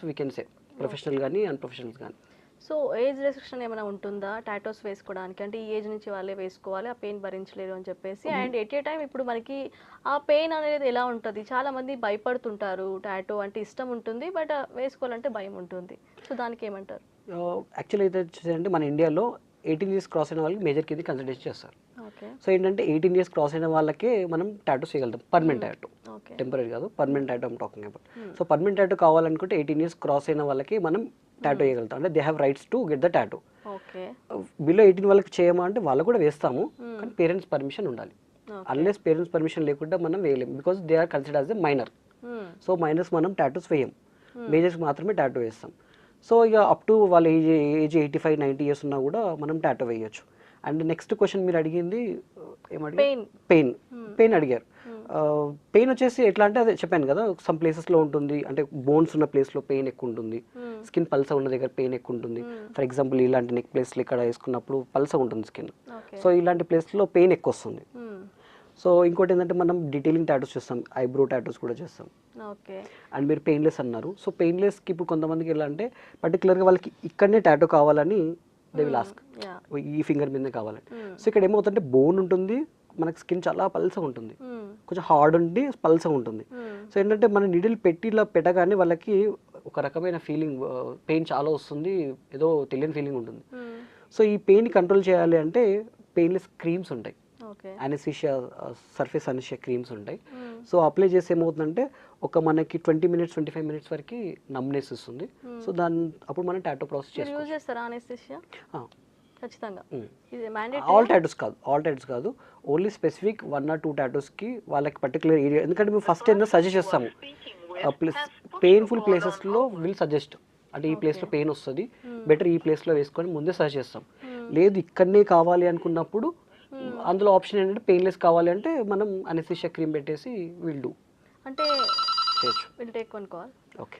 We can say professional కానీ అన్‌ప్రొఫెషనల్స్ కానీ. So age restriction ఏమైనా ఉంటుందా టాటూస్ వేసుకోవడానికి? అంటే ఈ ఏజ్ నుంచి వాళ్ళే వేసుకోవాలి, ఆ పెయిన్ భరించలేరు అని చెప్పేసి. అండ్ ఎట్ ఏ టైమ్ ఇప్పుడు మనకి ఆ పెయిన్ అనేది ఎలా ఉంటది? చాలా మంది భయపడుతుంటారు. టాటూ అంటే ఇష్టం ఉంటుంది. బట్ వేసుకోవాలంటే భయం ఉంటుంది. సో దానికి ఏమంటారు? యాక్చువల్లీ అయితే వచ్చేసంటే మన ఇండియాలో 18 ఇయర్స్ క్రాస్ అయిన వాళ్ళకి మేజర్ కింద కన్సిడర్ చేస్తారు. ఓకే. సో ఏంటంటే 18 ఇయర్స్ క్రాస్ అయిన వాళ్ళకే మనం టాటూస్ చేయగలుగుతాం. Permanent tattoo. ఓకే. టెంపరరీ కాదు, permanent tattoo I'm talking about. So permanent tattoo కావాలనుకుంటే 18 ఇయర్స్ క్రాస్ అయిన వాళ్ళకి మనం టాటూ చేయగలుగుతాం. అంటే they have rights to get the tattoo. Okay. Below 18 వాళ్ళకి చేయమా అంటే వాళ్ళు కూడా వేస్తాము, కానీ పేరెంట్స్ పర్మిషన్ ఉండాలి. అన్లెస్ పేరెంట్స్ పర్మిషన్ లేకుండా మనం వేయలేము, because they are consider as a minor. So minors మనం టాటూస్ వేయం, మేజర్స్ మాత్రమే టాటూ వేస్తాం. సో ఇక అప్ టు వాళ్ళ ఏజ్ 85, 90 ఇయర్స్ ఉన్నా కూడా మనం టాటూ వేయొచ్చు. అండ్ నెక్స్ట్ క్వశ్చన్ మీరు అడిగింది ఏమడిగారు? పెయిన్ అడిగారు. పెయిన్ వచ్చేసి ఎట్లా అంటే అదే చెప్పాను కదా, సమ్ ప్లేసెస్లో ఉంటుంది, అంటే బోన్స్ ఉన్న ప్లేస్లో పెయిన్ ఎక్కువ ఉంటుంది, స్కిన్ పల్స ఉన్న దగ్గర పెయిన్ ఎక్కువ ఉంటుంది. ఫర్ ఎగ్జాంపుల్ ఇలాంటి నెక్ ప్లేస్లో ఇక్కడ వేసుకున్నప్పుడు పల్స ఉంటుంది స్కిన్. సో ఇలాంటి ప్లేస్లో పెయిన్ ఎక్కువ వస్తుంది. సో ఇంకోటి ఏంటంటే మనం డీటెయిలింగ్ టాటూస్ చేస్తాం, ఐబ్రో టాటూస్ కూడా చేస్తాం. ఓకే. అండ్ మీరు పెయిన్లెస్ అన్నారు. సో పెయిన్లెస్కి ఇప్పుడు కొంతమందికి ఎలా అంటే పర్టికులర్గా వాళ్ళకి ఇక్కడనే టాటూ కావాలని దే విల్ ఆస్క్, ఈ ఫింగర్ మీదనే కావాలని. సో ఇక్కడ ఏమవుతుందంటే బోన్ ఉంటుంది, మనకి స్కిన్ చాలా పల్సగా ఉంటుంది, కొంచెం హార్డ్ ఉండి పల్సగా ఉంటుంది. సో ఏంటంటే మన నీడిల్ పెట్టి ఇలా పెట్టగానే వాళ్ళకి ఒక రకమైన ఫీలింగ్, పెయిన్ చాలా వస్తుంది, ఏదో తెలియని ఫీలింగ్ ఉంటుంది. సో ఈ పెయిన్ కంట్రోల్ చేయాలి అంటే పెయిన్లెస్ క్రీమ్స్ ఉంటాయి, అనెస్థీషియా, సర్ఫేస్ అనెస్థీషియా క్రీమ్స్ ఉంటాయి. సో అప్లై చేసి ఏమవుతుందంటే ఒక మనకి 20 మినిట్స్ 25 మినిట్స్ వరకు నమ్నెస్ ఇస్తుంది. సో అప్పుడు మనం టాటూ ప్రాసెస్ చేస్తాం. ఆల్ టాటూస్ కాదు, ఓన్లీ స్పెసిఫిక్ 1 or 2 టాటూస్కి వాళ్ళకి పర్టికులర్ ఏరియా. ఎందుకంటే మేము ఫస్ట్ ఏంటో సజెస్ట్ చేస్తాము, పెయిన్ఫుల్ ప్లేసెస్లో విల్ సజెస్ట్, అంటే ఈ ప్లేస్లో పెయిన్ వస్తుంది, బెటర్ ఈ ప్లేస్లో వేసుకొని ముందే సజెస్ట్ చేస్తాం. లేదు ఇక్కడనే కావాలి అనుకున్నప్పుడు అందులో ఆప్షన్ ఏంటంటే పెయిన్లెస్ కావాలి అంటే మనం అనెస్థీషియా క్రీమ్ పెట్టేసి విల్ డూ. అంటే చేయొచ్చు. Will take one call. Okay.